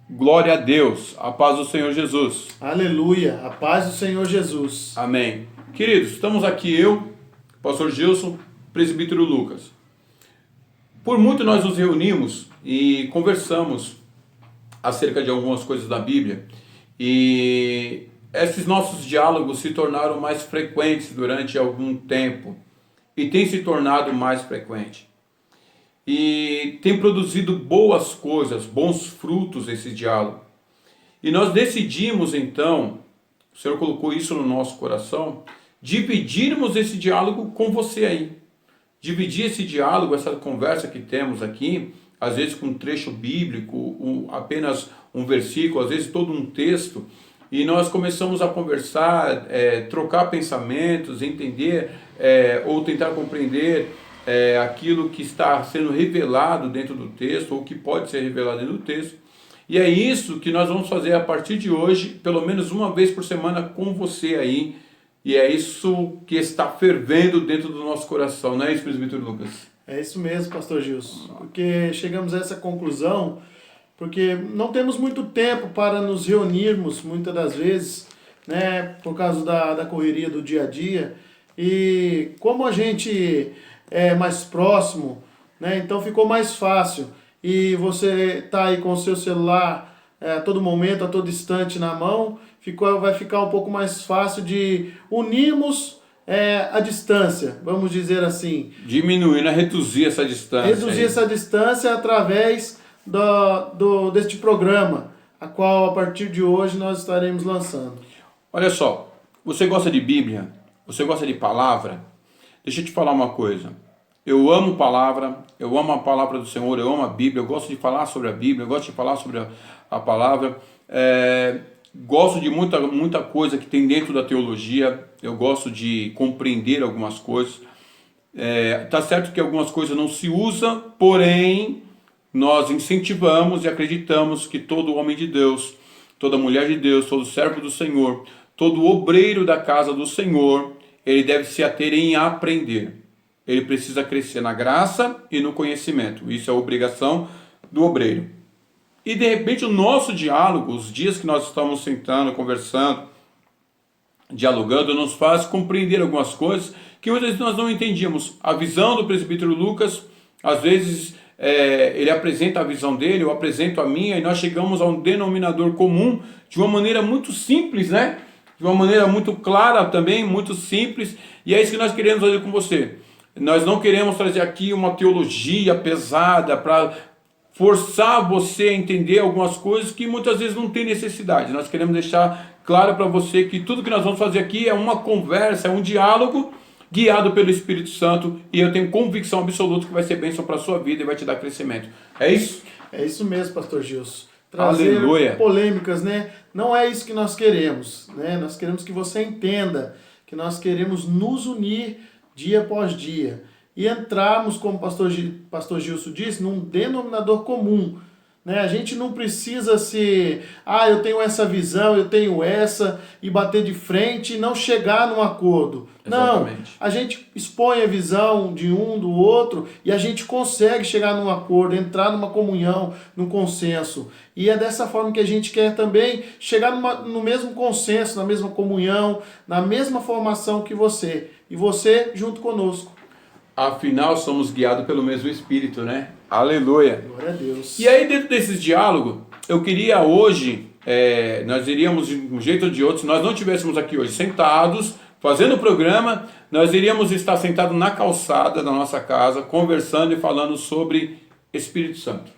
Glória a Deus, a paz do Senhor Jesus. Aleluia, a paz do Senhor Jesus. Amém. Queridos, estamos aqui eu, pastor Gilson, presbítero Lucas. Por muito nós nos reunimos e conversamos acerca de algumas coisas da Bíblia, e esses nossos diálogos se tornaram mais frequentes durante algum tempo e tem se tornado mais frequente. E tem produzido boas coisas, bons frutos esse diálogo. E nós decidimos então, o Senhor colocou isso no nosso coração, dividirmos esse diálogo com você aí. Dividir esse diálogo, essa conversa que temos aqui, às vezes com um trecho bíblico, apenas um versículo, às vezes todo um texto, e nós começamos a conversar, trocar pensamentos, entender ou tentar compreender aquilo que está sendo revelado dentro do texto, ou que pode ser revelado dentro do texto. E é isso que nós vamos fazer a partir de hoje, pelo menos uma vez por semana com você aí, e é isso que está fervendo dentro do nosso coração, não é isso, presbítero Lucas? É isso mesmo, pastor Gilson, porque chegamos a essa conclusão, porque não temos muito tempo para nos reunirmos, muitas das vezes, né, por causa da correria do dia a dia, e como a gente é mais próximo, né, então ficou mais fácil, e você está aí com o seu celular a todo momento, a todo instante na mão, vai ficar um pouco mais fácil de unirmos a distância, vamos dizer assim. Diminuir, reduzir essa distância. Reduzir essa distância através deste programa, a qual a partir de hoje nós estaremos lançando. Olha só, você gosta de Bíblia? Você gosta de palavra? Deixa eu te falar uma coisa. Eu amo palavra, eu amo a palavra do Senhor, eu amo a Bíblia, eu gosto de falar sobre a Bíblia, eu gosto de falar sobre a palavra. Gosto de muita coisa que tem dentro da teologia, eu gosto de compreender algumas coisas. Tá certo que algumas coisas não se usam, porém nós incentivamos e acreditamos que todo homem de Deus, toda mulher de Deus, todo servo do Senhor, todo obreiro da casa do Senhor, ele deve se ater em aprender. Ele precisa crescer na graça e no conhecimento. Isso é a obrigação do obreiro. E de repente o nosso diálogo, os dias que nós estamos sentando, conversando, dialogando, nos faz compreender algumas coisas que muitas vezes nós não entendíamos. A visão do presbítero Lucas, às vezes ele apresenta a visão dele, eu apresento a minha, e nós chegamos a um denominador comum de uma maneira muito simples, né? De uma maneira muito clara também, muito simples, e é isso que nós queremos fazer com você. Nós não queremos trazer aqui uma teologia pesada para forçar você a entender algumas coisas que muitas vezes não tem necessidade. Nós queremos deixar claro para você que tudo que nós vamos fazer aqui é uma conversa, é um diálogo guiado pelo Espírito Santo, e eu tenho convicção absoluta que vai ser bênção para a sua vida e vai te dar crescimento. É isso? É isso mesmo, pastor Gilson. Trazer Aleluia. Polêmicas, né? Não é isso que nós queremos, né? Nós queremos que você entenda que nós queremos nos unir dia após dia e entrarmos, como o pastor Gilson disse, num denominador comum, né? A gente não precisa eu tenho essa visão, eu tenho essa, e bater de frente e não chegar num acordo. Exatamente. Não, a gente expõe a visão de um, do outro, e a gente consegue chegar num acordo, entrar numa comunhão, num consenso. E é dessa forma que a gente quer também chegar no mesmo consenso, na mesma comunhão, na mesma formação que você. E você junto conosco. Afinal, somos guiados pelo mesmo Espírito, né? Aleluia. Glória a Deus. E aí, dentro desses diálogos, eu queria hoje, nós iríamos de um jeito ou de outro, se nós não estivéssemos aqui hoje sentados, fazendo o programa, nós iríamos estar sentados na calçada da nossa casa, conversando e falando sobre Espírito Santo.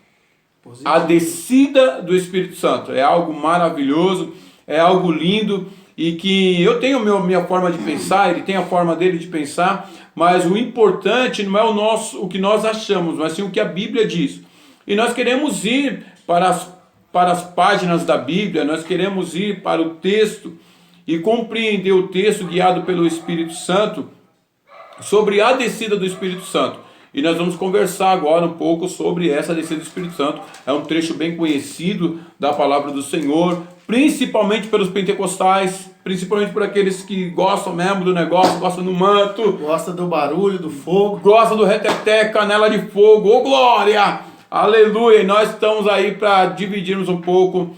Positivo. A descida do Espírito Santo é algo maravilhoso, é algo lindo, e que eu tenho minha forma de pensar, ele tem a forma dele de pensar, mas o importante não é o que nós achamos, mas sim o que a Bíblia diz. E nós queremos ir para as páginas da Bíblia, nós queremos ir para o texto e compreender o texto guiado pelo Espírito Santo sobre a descida do Espírito Santo. E nós vamos conversar agora um pouco sobre essa descida do Espírito Santo. É um trecho bem conhecido da palavra do Senhor, principalmente pelos pentecostais, principalmente por aqueles que gostam mesmo do negócio, gostam do manto, gosta do barulho, do fogo, gosta do reteté, canela de fogo, ô glória! Aleluia! E nós estamos aí para dividirmos um pouco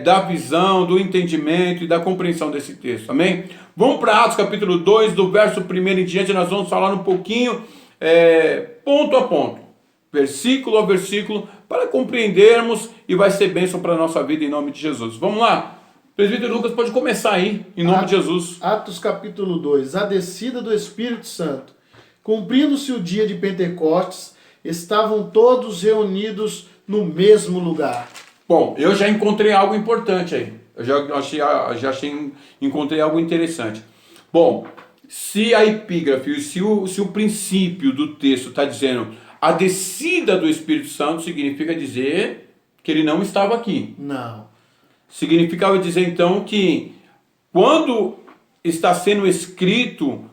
da visão, do entendimento e da compreensão desse texto, amém? Vamos para Atos capítulo 2, do verso 1 em diante, nós vamos falar um pouquinho, ponto a ponto, versículo a versículo, para compreendermos e vai ser bênção para a nossa vida em nome de Jesus. Vamos lá? Presbítero Lucas pode começar aí, em nome de Jesus. Atos capítulo 2, a descida do Espírito Santo. Cumprindo-se o dia de Pentecostes, estavam todos reunidos no mesmo lugar. Bom, eu já encontrei algo importante aí. Eu encontrei algo interessante. Bom, se a epígrafe, se o princípio do texto está dizendo a descida do Espírito Santo, significa dizer que ele não estava aqui. Não. Significava dizer então que quando está sendo escrito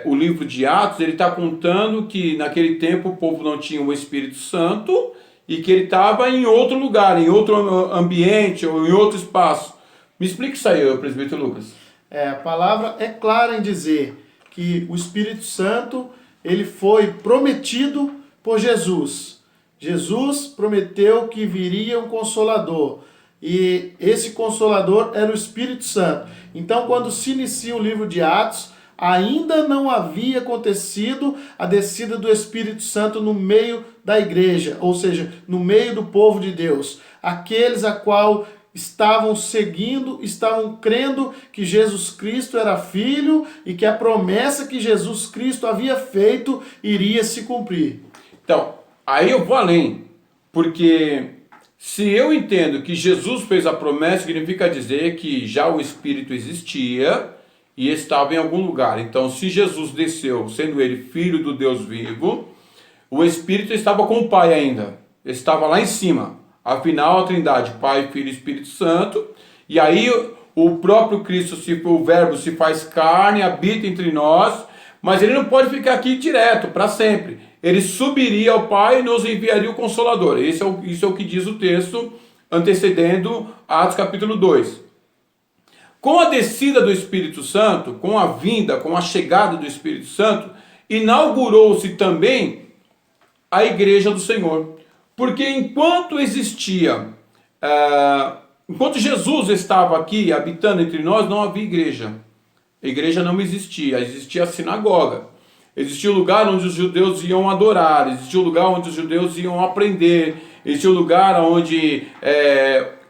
o livro de Atos, ele está contando que naquele tempo o povo não tinha o Espírito Santo e que ele estava em outro lugar, em outro ambiente ou em outro espaço. Me explica isso aí, presbítero Lucas. A palavra é clara em dizer que o Espírito Santo ele foi prometido por Jesus. Jesus prometeu que viria um Consolador. E esse Consolador era o Espírito Santo. Então, quando se inicia o livro de Atos, ainda não havia acontecido a descida do Espírito Santo no meio da igreja, ou seja, no meio do povo de Deus. Aqueles a qual estavam seguindo, estavam crendo que Jesus Cristo era filho e que a promessa que Jesus Cristo havia feito iria se cumprir. Então, aí eu vou além, porque se eu entendo que Jesus fez a promessa, significa dizer que já o Espírito existia e estava em algum lugar. Então, se Jesus desceu, sendo ele filho do Deus vivo, o Espírito estava com o Pai ainda, estava lá em cima. Afinal, a Trindade, Pai, Filho e Espírito Santo, e aí o próprio Cristo, o Verbo se faz carne, habita entre nós, mas ele não pode ficar aqui direto, para sempre. Ele subiria ao Pai e nos enviaria o Consolador. Isso é o que diz o texto antecedendo Atos capítulo 2. Com a descida do Espírito Santo, com a vinda, com a chegada do Espírito Santo, inaugurou-se também a igreja do Senhor. Porque enquanto Jesus estava aqui habitando entre nós, não havia igreja. A igreja não existia a sinagoga. Existia o lugar onde os judeus iam adorar, existia o lugar onde os judeus iam aprender, existia o lugar onde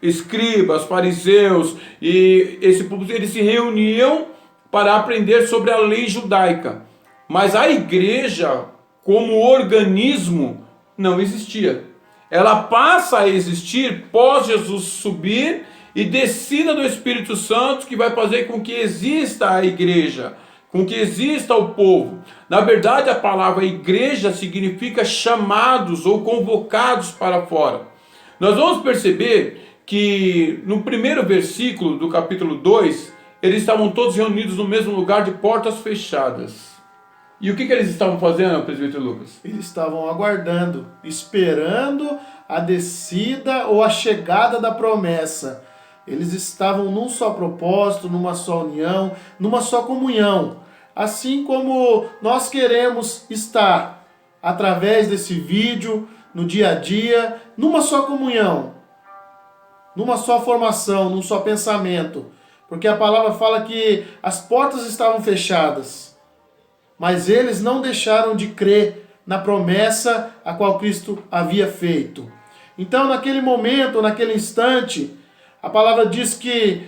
escribas, fariseus e esse povo, eles se reuniam para aprender sobre a lei judaica. Mas a igreja, como organismo, não existia. Ela passa a existir pós Jesus subir e descida do Espírito Santo, que vai fazer com que exista a igreja, com que exista o povo. Na verdade, a palavra igreja significa chamados ou convocados para fora. Nós vamos perceber que no primeiro versículo do capítulo 2, eles estavam todos reunidos no mesmo lugar de portas fechadas. E o que eles estavam fazendo, presbítero Lucas? Eles estavam aguardando, esperando a descida ou a chegada da promessa. Eles estavam num só propósito, numa só união, numa só comunhão. Assim como nós queremos estar através desse vídeo, no dia a dia, numa só comunhão, numa só formação, num só pensamento. Porque a palavra fala que as portas estavam fechadas, mas eles não deixaram de crer na promessa a qual Cristo havia feito. Então, naquele momento, naquele instante, a palavra diz que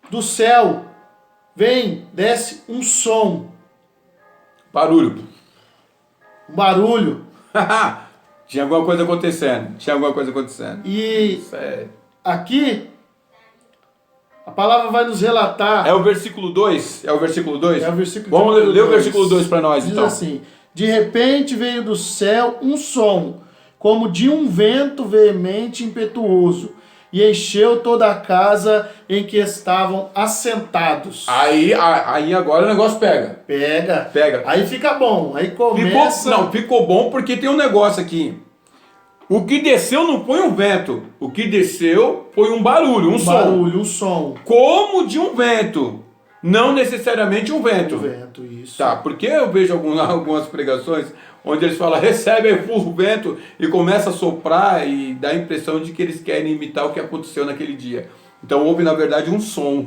do céu desce um som. Barulho. Um barulho. Tinha alguma coisa acontecendo. E aqui, a palavra vai nos relatar... É o versículo 2? É o versículo Vamos ler o versículo 2 para nós, então. Diz assim: de repente veio do céu um som, como de um vento veemente e impetuoso, e encheu toda a casa em que estavam assentados. Aí agora o negócio pega. Pega. Aí fica bom. Aí começa... Ficou bom porque tem um negócio aqui. O que desceu não foi um vento. O que desceu foi um barulho, um som. Um som. Como de um vento. não necessariamente um vento. O vento, isso. Tá, porque eu vejo algumas pregações onde eles falam, recebe aí o vento e começa a soprar e dá a impressão de que eles querem imitar o que aconteceu naquele dia. Então houve na verdade um som,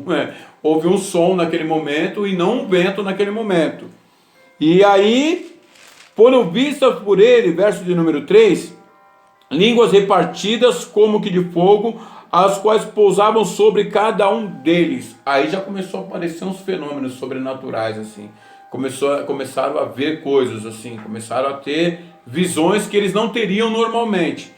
houve um som naquele momento e não um vento naquele momento. E aí, foram vistas por ele, verso de número 3, línguas repartidas como que de fogo, as quais pousavam sobre cada um deles. Aí já começou a aparecer uns fenômenos sobrenaturais, assim. Começaram a ver coisas, assim. Começaram a ter visões que eles não teriam normalmente.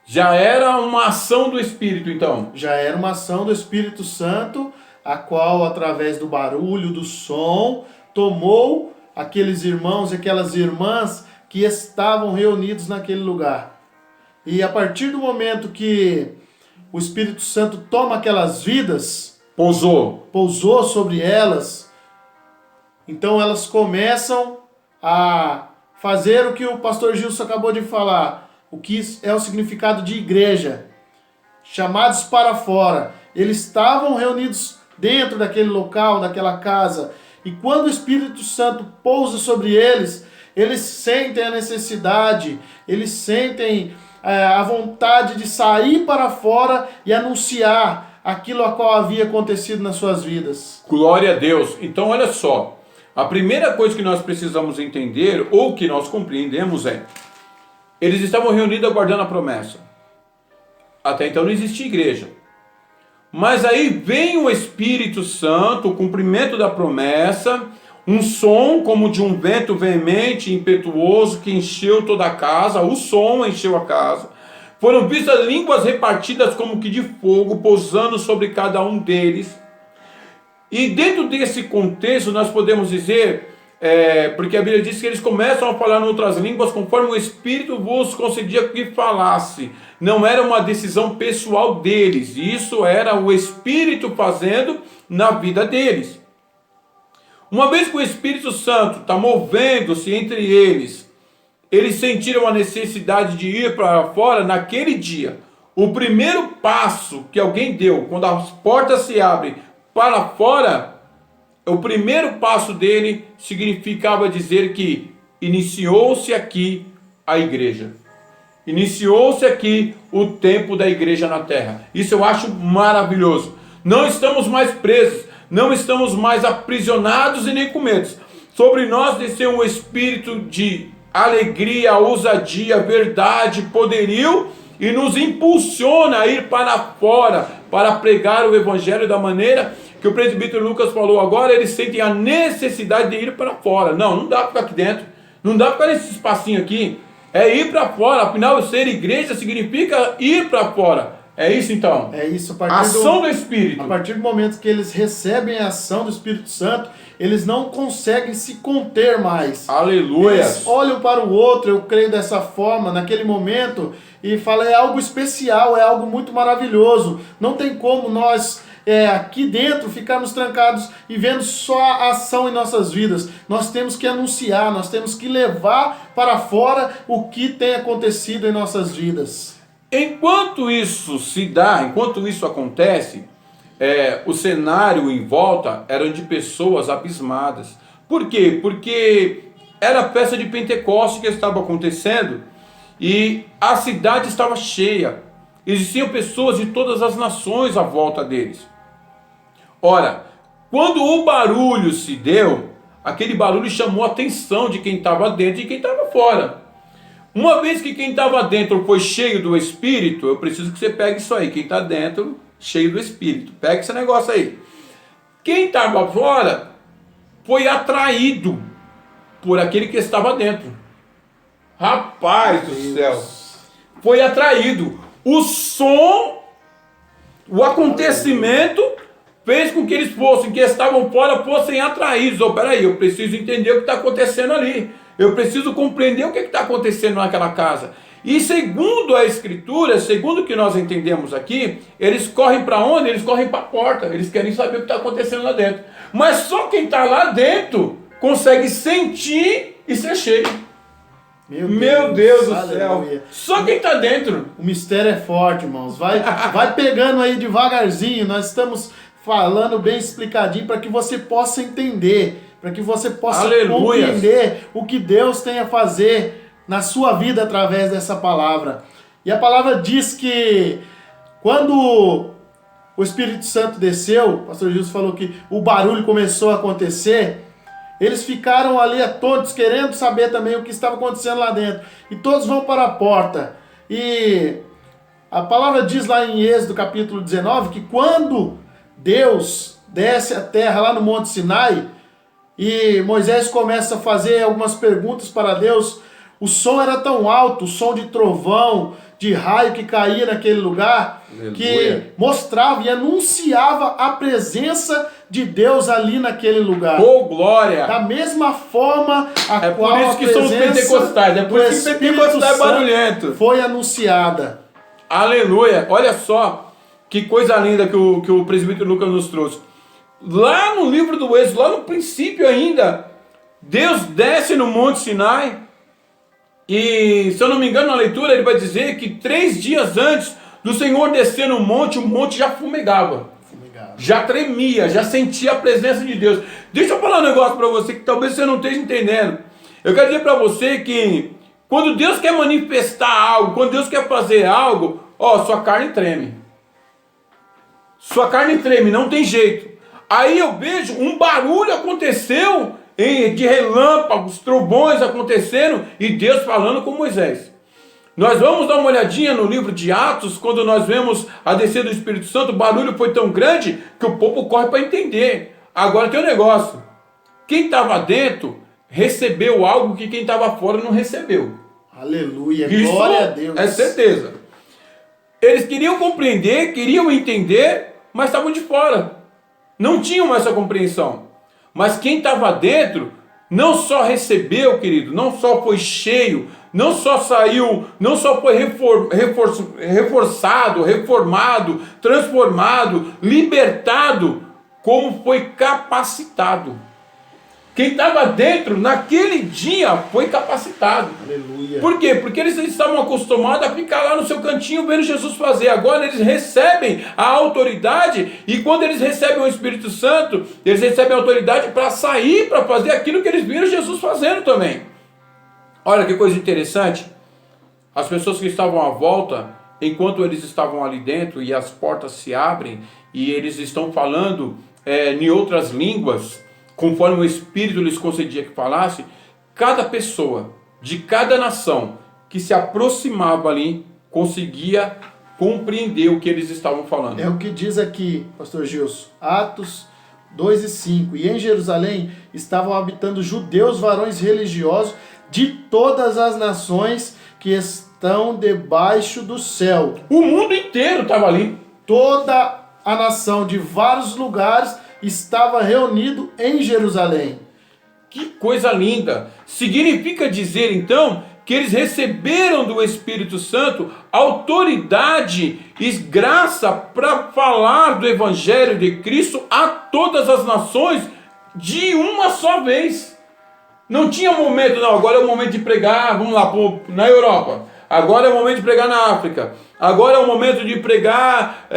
Já era uma ação do Espírito, então. Já era uma ação do Espírito Santo, a qual, através do barulho, do som, tomou aqueles irmãos e aquelas irmãs que estavam reunidos naquele lugar. E a partir do momento que o Espírito Santo toma aquelas vidas, pousou sobre elas, então elas começam a fazer o que o pastor Gilson acabou de falar, o que é o significado de igreja, chamados para fora. Eles estavam reunidos dentro daquele local, daquela casa, e quando o Espírito Santo pousa sobre eles, eles sentem a necessidade, eles sentem a vontade de sair para fora e anunciar aquilo a qual havia acontecido nas suas vidas. Glória a Deus. Então olha só, a primeira coisa que nós precisamos entender, ou que nós compreendemos é, eles estavam reunidos aguardando a promessa. Até então não existia igreja. Mas aí vem o Espírito Santo, o cumprimento da promessa, um som como de um vento veemente, impetuoso, que encheu toda a casa, o som encheu a casa. Foram vistas línguas repartidas como que de fogo, pousando sobre cada um deles. E dentro desse contexto nós podemos dizer, porque a Bíblia diz que eles começam a falar em outras línguas conforme o Espírito vos concedia que falasse. Não era uma decisão pessoal deles, isso era o Espírito fazendo na vida deles. Uma vez que o Espírito Santo está movendo-se entre eles, eles sentiram a necessidade de ir para fora naquele dia. O primeiro passo que alguém deu, quando as portas se abrem para fora, o primeiro passo dele significava dizer que iniciou-se aqui a igreja. Iniciou-se aqui o tempo da igreja na terra. Isso eu acho maravilhoso. Não estamos mais presos, não estamos mais aprisionados e nem com medo. Sobre nós desceu um espírito de alegria, ousadia, verdade, poderio e nos impulsiona a ir para fora, para pregar o evangelho da maneira que o presbítero Lucas falou agora. Eles sentem a necessidade de ir para fora. Não dá para ficar aqui dentro, não dá para ficar nesse espacinho aqui, é ir para fora. Afinal, ser igreja significa ir para fora. É isso então? É isso. A ação do Espírito. A partir do momento que eles recebem a ação do Espírito Santo, eles não conseguem se conter mais. Aleluia. Eles olham para o outro, eu creio dessa forma, naquele momento, e falam, é algo especial, é algo muito maravilhoso. Não tem como nós aqui dentro ficarmos trancados e vendo só a ação em nossas vidas. Nós temos que anunciar, nós temos que levar para fora o que tem acontecido em nossas vidas. Enquanto isso se dá, enquanto isso acontece, o cenário em volta era de pessoas abismadas. Por quê? Porque era a festa de Pentecostes que estava acontecendo e a cidade estava cheia. Existiam pessoas de todas as nações à volta deles. Ora, quando o barulho se deu, aquele barulho chamou a atenção de quem estava dentro e quem estava fora. Uma vez que quem estava dentro foi cheio do Espírito, eu preciso que você pegue isso aí. Quem está dentro, cheio do Espírito. Pega esse negócio aí. Quem estava fora foi atraído por aquele que estava dentro. Rapaz do céu. Foi atraído. O som, o acontecimento fez com que eles que estavam fora, fossem atraídos. Peraí, eu preciso entender o que está acontecendo ali. Eu preciso compreender o que está acontecendo naquela casa. E segundo a Escritura, segundo o que nós entendemos aqui, eles correm para onde? Eles correm para a porta. Eles querem saber o que está acontecendo lá dentro. Mas só quem está lá dentro consegue sentir e ser cheio. Meu Deus do céu. Só quem está dentro. O mistério é forte, irmãos. Vai pegando aí devagarzinho. Nós estamos falando bem explicadinho para que você possa entender, para que você possa Aleluia. compreender o que Deus tem a fazer na sua vida através dessa palavra. E a palavra diz que quando o Espírito Santo desceu, o pastor Jesus falou que o barulho começou a acontecer, eles ficaram ali atônitos, querendo saber também o que estava acontecendo lá dentro. E todos vão para a porta. E a palavra diz lá em Êxodo capítulo 19 que quando Deus desce à terra lá no Monte Sinai e Moisés começa a fazer algumas perguntas para Deus, o som era tão alto, o som de trovão, de raio que caía naquele lugar, Aleluia. que mostrava e anunciava a presença de Deus ali naquele lugar. Oh, glória! Da mesma forma a qual por isso que são os pentecostais, do Espírito pentecostais Santo barulhento. foi anunciada. Aleluia! Olha só que coisa linda que o presbítero Lucas nos trouxe. Lá no livro do Êxodo, lá no princípio ainda, Deus desce no Monte Sinai e, se eu não me engano, na leitura ele vai dizer que 3 dias antes do Senhor descer no monte, o monte já fumegava. Já tremia, já sentia a presença de Deus. Deixa eu falar um negócio para você que talvez você não esteja entendendo. Eu quero dizer para você que quando Deus quer manifestar algo, quando Deus quer fazer algo, ó, sua carne treme. Sua carne treme, não tem jeito. Aí eu vejo um barulho aconteceu, de relâmpagos, trovões acontecendo e Deus falando com Moisés. Nós vamos dar uma olhadinha no livro de Atos, quando nós vemos a descida do Espírito Santo, o barulho foi tão grande que o povo corre para entender. Agora tem um negócio, quem estava dentro recebeu algo que quem estava fora não recebeu. Aleluia, Isso glória a Deus. É certeza. Eles queriam compreender, queriam entender, mas estavam de fora. Não tinham essa compreensão. Mas quem estava dentro não só recebeu, querido, não só foi cheio, não só saiu, não só foi reforçado, reformado, transformado, libertado, como foi capacitado. Quem estava dentro, naquele dia, foi capacitado. Aleluia. Por quê? Porque eles estavam acostumados a ficar lá no seu cantinho vendo Jesus fazer. Agora eles recebem a autoridade e quando eles recebem o Espírito Santo, eles recebem a autoridade para sair, para fazer aquilo que eles viram Jesus fazendo também. Olha que coisa interessante. As pessoas que estavam à volta, enquanto eles estavam ali dentro e as portas se abrem e eles estão falando em outras línguas, conforme o Espírito lhes concedia que falasse, cada pessoa de cada nação que se aproximava ali conseguia compreender o que eles estavam falando. É o que diz aqui, pastor Gilson, Atos 2:5. E em Jerusalém estavam habitando judeus, varões religiosos de todas as nações que estão debaixo do céu. O mundo inteiro estava ali. Toda a nação de vários lugares estava reunido em Jerusalém. Que coisa linda! Significa dizer então que eles receberam do Espírito Santo autoridade e graça para falar do Evangelho de Cristo a todas as nações de uma só vez. Não tinha momento, não, agora é o momento de pregar, vamos lá, na Europa. Agora é o momento de pregar na África. Agora é o momento de pregar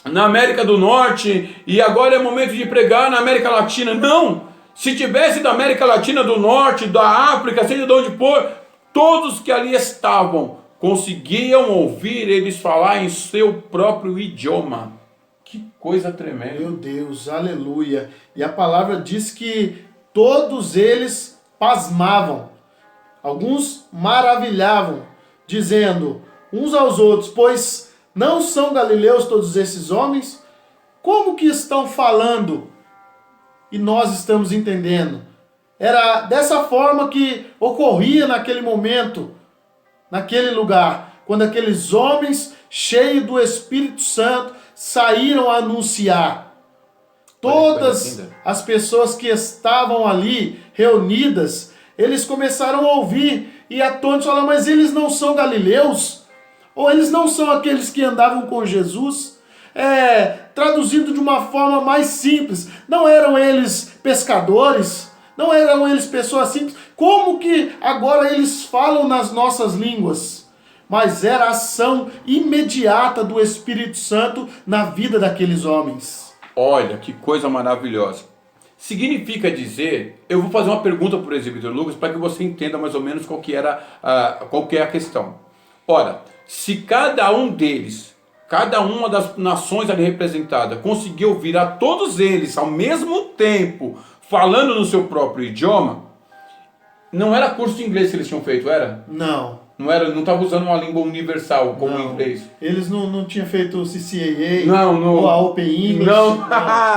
na América do Norte. E agora é o momento de pregar na América Latina. Não! Se tivesse da América Latina, do Norte, da África, seja de onde for, todos que ali estavam conseguiam ouvir eles falar em seu próprio idioma. Que coisa tremenda. Meu Deus, aleluia. E a palavra diz que todos eles pasmavam. Alguns maravilhavam, dizendo uns aos outros, pois não são galileus todos esses homens? Como que estão falando? E nós estamos entendendo. Era dessa forma que ocorria naquele momento, naquele lugar, quando aqueles homens cheios do Espírito Santo saíram a anunciar. Todas as pessoas que estavam ali reunidas, eles começaram a ouvir e atônitos falaram, mas eles não são galileus? Ou eles não são aqueles que andavam com Jesus? Traduzido de uma forma mais simples, não eram eles pescadores? Não eram eles pessoas simples? Como que agora eles falam nas nossas línguas? mas era a ação imediata do Espírito Santo na vida daqueles homens. Olha, que coisa maravilhosa. Significa dizer, eu vou fazer uma pergunta para o presbítero Lucas para que você entenda mais ou menos qual que é a questão. Ora, se cada um deles, cada uma das nações ali representada, conseguiu ouvir a todos eles ao mesmo tempo, falando no seu próprio idioma, não era curso de inglês que eles tinham feito, era? Não. Não estava usando uma língua universal como o inglês. Eles não tinham feito o CCAA não, ou a Open English. Não.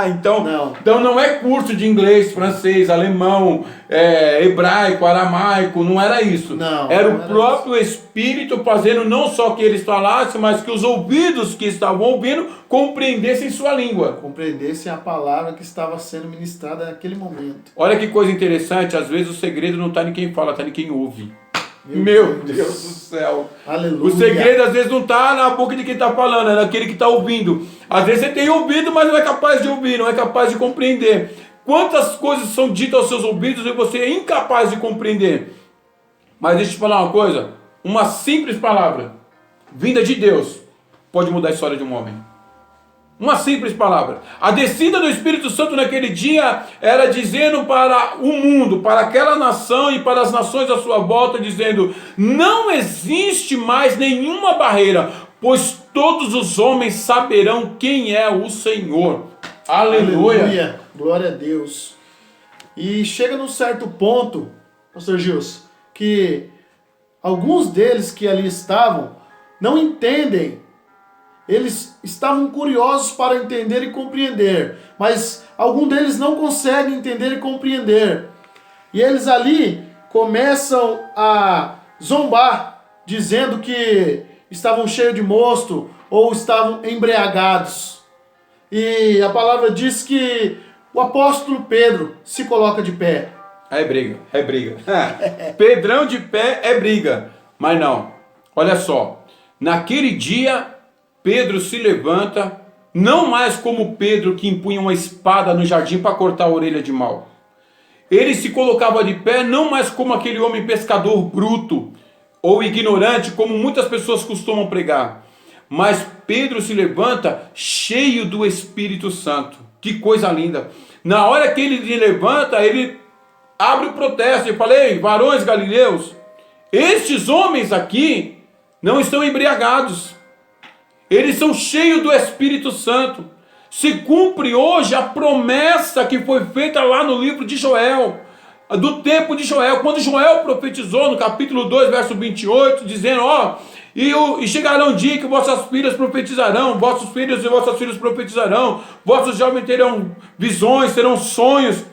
Então não é curso de inglês, francês, alemão, hebraico, aramaico, não era isso. Era o próprio Espírito fazendo não só que eles falassem, mas que os ouvidos que estavam ouvindo compreendessem sua língua. Compreendessem a palavra que estava sendo ministrada naquele momento. Olha que coisa interessante, às vezes o segredo não está em quem fala, está em quem ouve. Meu Deus do céu. Aleluia. O segredo às vezes não está na boca de quem está falando, é naquele que está ouvindo. Às vezes você tem ouvido, mas não é capaz de ouvir, não é capaz de compreender. Quantas coisas são ditas aos seus ouvidos e você é incapaz de compreender. Mas deixa eu te falar uma coisa, uma simples palavra, vinda de Deus, pode mudar a história de um homem. Uma simples palavra. A descida do Espírito Santo naquele dia era dizendo para o mundo, para aquela nação e para as nações à sua volta, dizendo: não existe mais nenhuma barreira, pois todos os homens saberão quem é o Senhor. Aleluia. Aleluia. Glória a Deus. E chega num certo ponto, pastor Gilson, que alguns deles que ali estavam não entendem. Eles estavam curiosos para entender e compreender, mas alguns deles não conseguem entender e compreender. E eles ali começam a zombar, dizendo que estavam cheios de mosto ou estavam embriagados. E a palavra diz que o apóstolo Pedro se coloca de pé. É briga. Pedrão de pé é briga. Mas não, olha só, naquele dia Pedro se levanta, não mais como Pedro que impunha uma espada no jardim para cortar a orelha de mal. Ele se colocava de pé não mais como aquele homem pescador bruto ou ignorante, como muitas pessoas costumam pregar. Mas Pedro se levanta cheio do Espírito Santo. Que coisa linda. Na hora que ele se levanta, ele abre o protesto e fala: ei, varões galileus, estes homens aqui não estão embriagados. Eles são cheios do Espírito Santo. Se cumpre hoje a promessa que foi feita lá no livro de Joel, do tempo de Joel, quando Joel profetizou no capítulo 2, verso 28, dizendo: e chegará um dia que vossas filhas profetizarão, vossos filhos e vossas filhas profetizarão, vossos jovens terão visões, terão sonhos.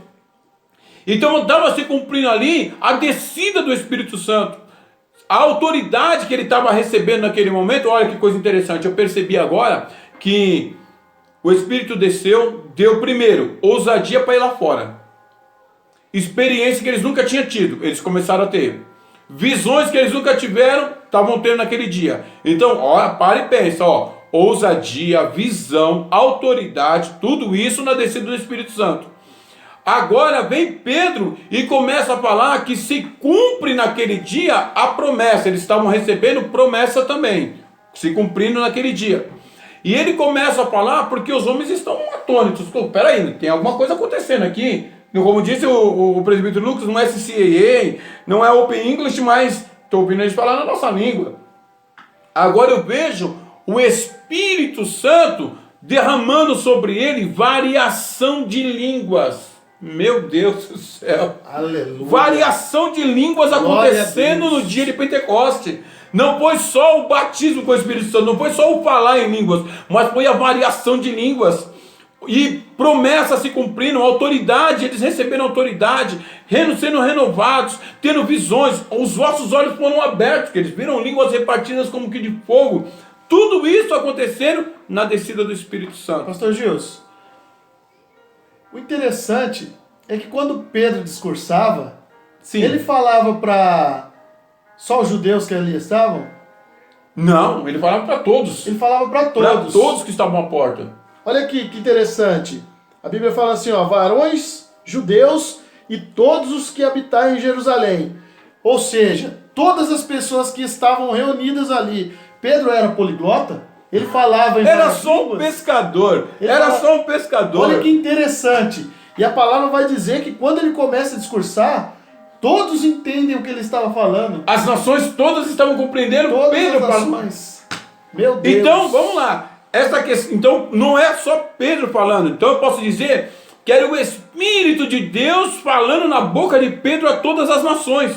Então estava se cumprindo ali a descida do Espírito Santo. A autoridade que ele estava recebendo naquele momento, olha que coisa interessante, eu percebi agora que o Espírito desceu, deu primeiro ousadia para ir lá fora. Experiência que eles nunca tinham tido, eles começaram a ter. Visões que eles nunca tiveram, estavam tendo naquele dia. Então, para e pensa, ousadia, visão, autoridade, tudo isso na descida do Espírito Santo. Agora vem Pedro e começa a falar que se cumpre naquele dia a promessa. Eles estavam recebendo promessa também, se cumprindo naquele dia. E ele começa a falar porque os homens estão atônitos. Peraí, tem alguma coisa acontecendo aqui. Como disse o presbítero Lucas, não é CCAA, não é Open English, mas estou ouvindo eles falar na nossa língua. Agora eu vejo o Espírito Santo derramando sobre ele variação de línguas. Meu Deus do céu. Aleluia. Variação de línguas acontecendo no dia de Pentecoste. Não foi só o batismo com o Espírito Santo, não foi só o falar em línguas, mas foi a variação de línguas. E promessa se cumprindo, autoridade, eles receberam autoridade, sendo renovados, tendo visões, os vossos olhos foram abertos, que eles viram línguas repartidas como que de fogo. Tudo isso acontecendo na descida do Espírito Santo. Pastor Gilson, o interessante é que quando Pedro discursava, Sim. Ele falava para só os judeus que ali estavam? Não, ele falava para todos. Ele falava para todos. Para todos que estavam à porta. Olha aqui que interessante. A Bíblia fala assim, varões, judeus e todos os que habitarem em Jerusalém. Ou seja, todas as pessoas que estavam reunidas ali. Pedro era poliglota? Ele falava em Era várias só um línguas? pescador. Ele Era fala- só um pescador. Olha que interessante. E a palavra vai dizer que quando ele começa a discursar, todos entendem o que ele estava falando. As nações todas estavam compreendendo Todas Pedro as falando. nações. Meu Deus. Então, vamos lá. Essa questão, então, não é só Pedro falando. Então, eu posso dizer que era o Espírito de Deus falando na boca de Pedro a todas as nações.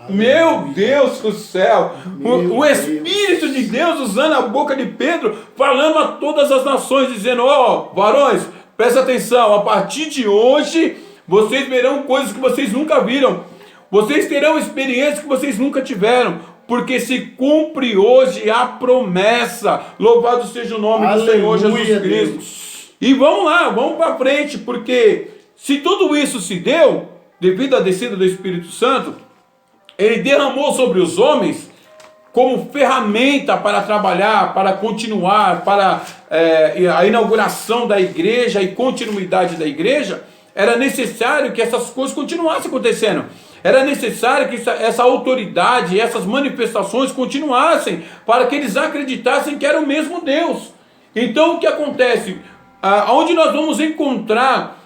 Meu Deus do céu! O Espírito de Deus usando a boca de Pedro, falando a todas as nações, dizendo: ó, varões, presta atenção, a partir de hoje vocês verão coisas que vocês nunca viram, vocês terão experiências que vocês nunca tiveram, porque se cumpre hoje a promessa. Louvado seja o nome do Senhor Jesus Cristo. Deus. E vamos lá, vamos para frente, porque se tudo isso se deu devido à descida do Espírito Santo, ele derramou sobre os homens como ferramenta para trabalhar, para continuar, para a inauguração da igreja e continuidade da igreja. Era necessário que essas coisas continuassem acontecendo. Era necessário que essa autoridade, essas manifestações continuassem, para que eles acreditassem que era o mesmo Deus. Então o que acontece? Onde nós vamos encontrar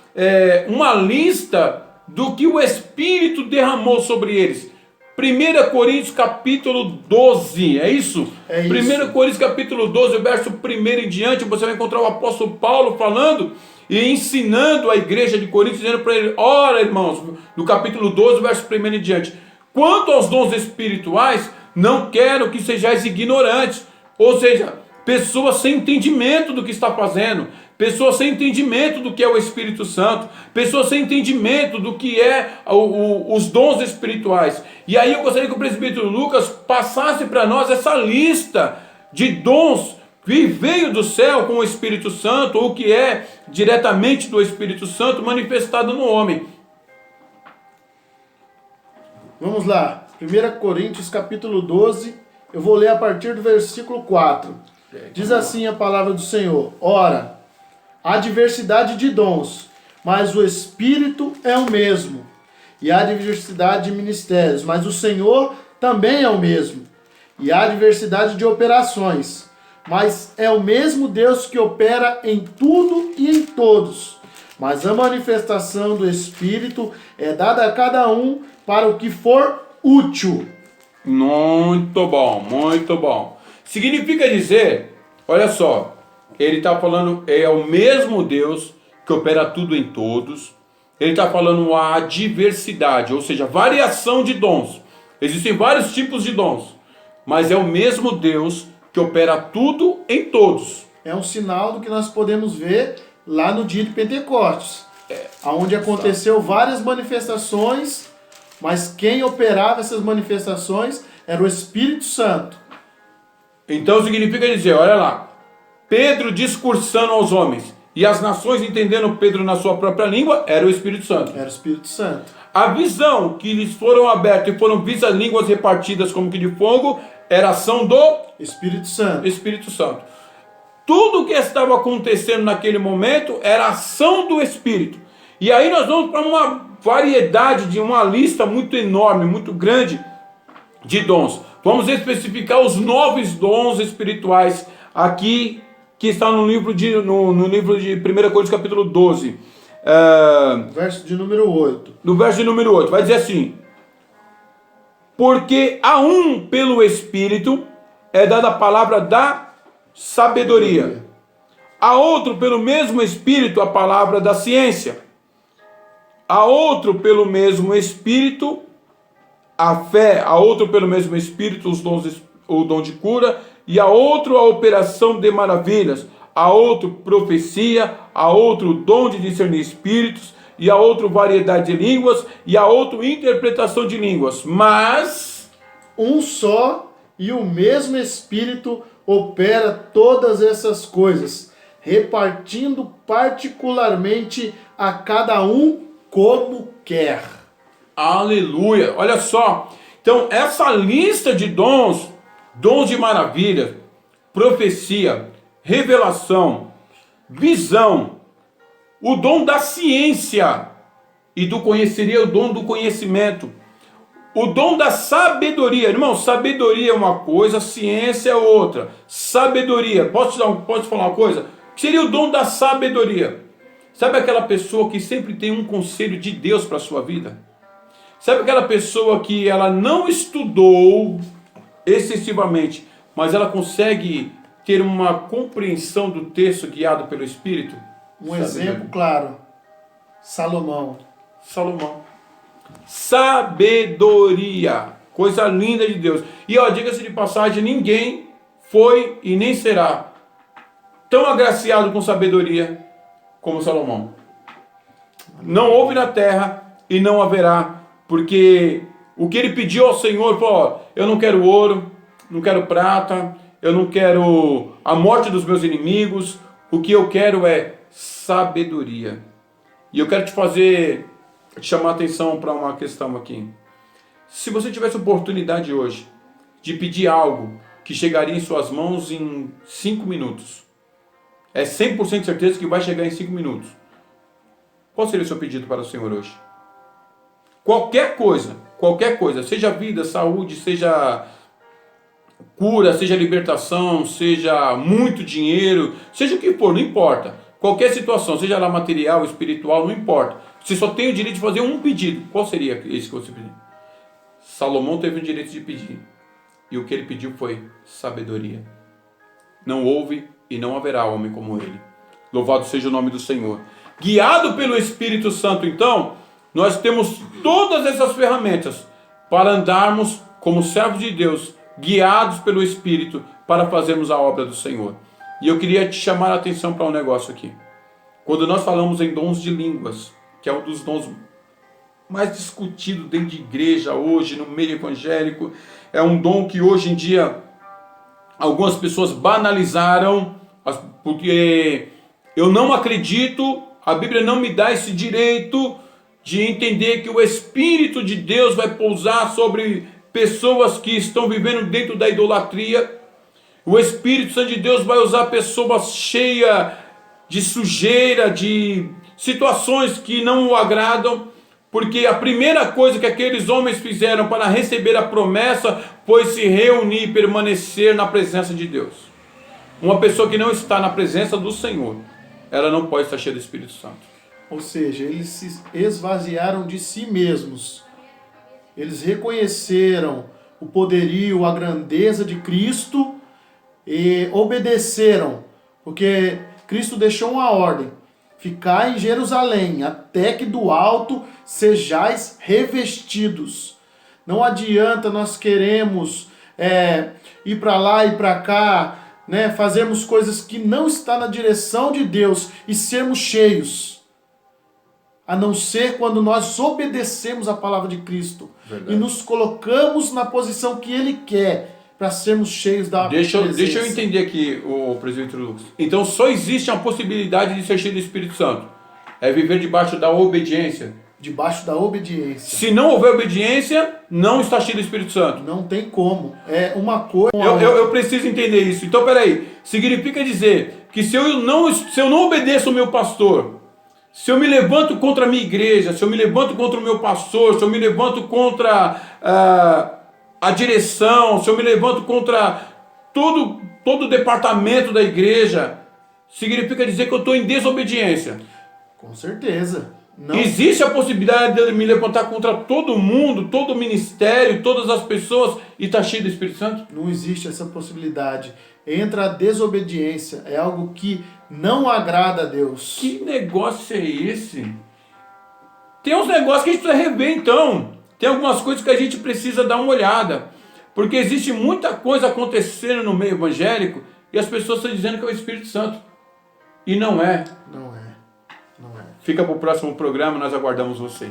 uma lista do que o Espírito derramou sobre eles? 1 Coríntios capítulo 12, é isso? É isso. 1 Coríntios capítulo 12, verso 1 em diante, você vai encontrar o apóstolo Paulo falando e ensinando a igreja de Corinto, dizendo para ele: ora, irmãos, no capítulo 12, verso 1 em diante, quanto aos dons espirituais, não quero que sejais ignorantes, ou seja, pessoas sem entendimento do que está fazendo, pessoas sem entendimento do que é o Espírito Santo, pessoas sem entendimento do que é os dons espirituais. E aí eu gostaria que o presbítero Lucas passasse para nós essa lista de dons que veio do céu com o Espírito Santo, ou que é diretamente do Espírito Santo manifestado no homem. Vamos lá. 1 Coríntios capítulo 12, eu vou ler a partir do versículo 4. Diz assim a palavra do Senhor: ora, há diversidade de dons, mas o Espírito é o mesmo. E há diversidade de ministérios, mas o Senhor também é o mesmo. E há diversidade de operações, mas é o mesmo Deus que opera em tudo e em todos. Mas a manifestação do Espírito é dada a cada um para o que for útil. Muito bom, muito bom. Significa dizer, olha só, ele está falando, é o mesmo Deus que opera tudo em todos. Ele está falando a diversidade, ou seja, variação de dons. Existem vários tipos de dons, mas é o mesmo Deus que opera tudo em todos. É um sinal do que nós podemos ver lá no dia de Pentecostes, onde aconteceu várias manifestações, mas quem operava essas manifestações era o Espírito Santo. Então significa dizer, olha lá, Pedro discursando aos homens e as nações entendendo Pedro na sua própria língua, era o Espírito Santo. Era o Espírito Santo. A visão que lhes foram abertas e foram vistas línguas repartidas como que de fogo, era a ação do Espírito Santo. Espírito Santo. Tudo o que estava acontecendo naquele momento era a ação do Espírito. E aí nós vamos para uma variedade, de uma lista muito enorme, muito grande de dons. Vamos especificar os 9 dons espirituais aqui, que está no livro de 1 Coríntios capítulo 12. Verso de número 8. No verso de número 8, vai dizer assim: porque a um pelo Espírito é dada a palavra da sabedoria, a outro pelo mesmo Espírito a palavra da ciência, a outro pelo mesmo Espírito a fé, a outro pelo mesmo Espírito o dom de cura, e a outro a operação de maravilhas, a outro profecia, a outro dom de discernir espíritos, e a outro variedade de línguas, e a outro interpretação de línguas. Mas um só e o mesmo Espírito opera todas essas coisas, repartindo particularmente a cada um como quer. Aleluia! Olha só, então essa lista de dons de maravilha, profecia, revelação, visão, o dom da ciência e do conheceria, o dom do conhecimento, O dom da sabedoria. Irmão, sabedoria é uma coisa, ciência é outra. Sabedoria. Posso falar uma coisa? O que seria o dom da sabedoria? Sabe aquela pessoa que sempre tem um conselho de Deus para a sua vida? Sabe aquela pessoa que ela não estudou excessivamente, mas ela consegue ter uma compreensão do texto guiado pelo Espírito? Um exemplo claro, Salomão. Sabedoria, coisa linda de Deus. E ó, diga-se de passagem, ninguém foi e nem será tão agraciado com sabedoria como Salomão. Não houve na terra e não haverá, porque o que ele pediu ao Senhor, pô, eu não quero ouro, não quero prata, eu não quero a morte dos meus inimigos, o que eu quero é sabedoria. E eu quero te chamar a atenção para uma questão aqui. Se você tivesse oportunidade hoje de pedir algo que chegaria em suas mãos em 5 minutos, é 100% certeza que vai chegar em 5 minutos. Qual seria o seu pedido para o Senhor hoje? Qualquer coisa, seja vida, saúde, seja cura, seja libertação, seja muito dinheiro, seja o que for, não importa. Qualquer situação, seja lá material, espiritual, não importa. Você só tem o direito de fazer um pedido. Qual seria esse que você pediu? Salomão teve o direito de pedir. E o que ele pediu foi sabedoria. Não houve e não haverá homem como ele. Louvado seja o nome do Senhor. Guiado pelo Espírito Santo, então, nós temos todas essas ferramentas para andarmos como servos de Deus, guiados pelo Espírito, para fazermos a obra do Senhor. E eu queria te chamar a atenção para um negócio aqui. Quando nós falamos em dons de línguas, que é um dos dons mais discutidos dentro de igreja hoje, no meio evangélico, é um dom que hoje em dia algumas pessoas banalizaram, porque eu não acredito, a Bíblia não me dá esse direito de entender que o Espírito de Deus vai pousar sobre pessoas que estão vivendo dentro da idolatria. O Espírito Santo de Deus vai usar pessoas cheias de sujeira, de situações que não o agradam, porque a primeira coisa que aqueles homens fizeram para receber a promessa foi se reunir e permanecer na presença de Deus. Uma pessoa que não está na presença do Senhor, ela não pode estar cheia do Espírito Santo. Ou seja, eles se esvaziaram de si mesmos. Eles reconheceram o poderio, a grandeza de Cristo e obedeceram, porque Cristo deixou uma ordem: ficai em Jerusalém, até que do alto sejais revestidos. Não adianta nós queremos ir para lá e para cá, né, fazermos coisas que não estão na direção de Deus e sermos cheios, a não ser quando nós obedecemos a palavra de Cristo. Verdade. E nos colocamos na posição que Ele quer, para sermos cheios da presença. Deixa eu entender aqui, o presbítero Lucas. Então só existe a possibilidade de ser cheio do Espírito Santo. É viver debaixo da obediência. Debaixo da obediência. Se não houver obediência, não está cheio do Espírito Santo. Não tem como. É uma coisa... Eu preciso entender isso. Então, peraí. Significa dizer que se eu não obedeço o meu pastor, se eu me levanto contra a minha igreja, se eu me levanto contra o meu pastor, se eu me levanto contra a direção, se eu me levanto contra todo o departamento da igreja, significa dizer que eu estou em desobediência. Com certeza. Não. Existe a possibilidade de eu me levantar contra todo mundo, todo o ministério, todas as pessoas e estar cheio do Espírito Santo? Não existe essa possibilidade. Entra a desobediência. É algo que não agrada a Deus. Que negócio é esse? Tem uns negócios que a gente precisa rever, então. Tem algumas coisas que a gente precisa dar uma olhada. Porque existe muita coisa acontecendo no meio evangélico e as pessoas estão dizendo que é o Espírito Santo. E não é. Não é. Fica para o próximo programa, nós aguardamos você.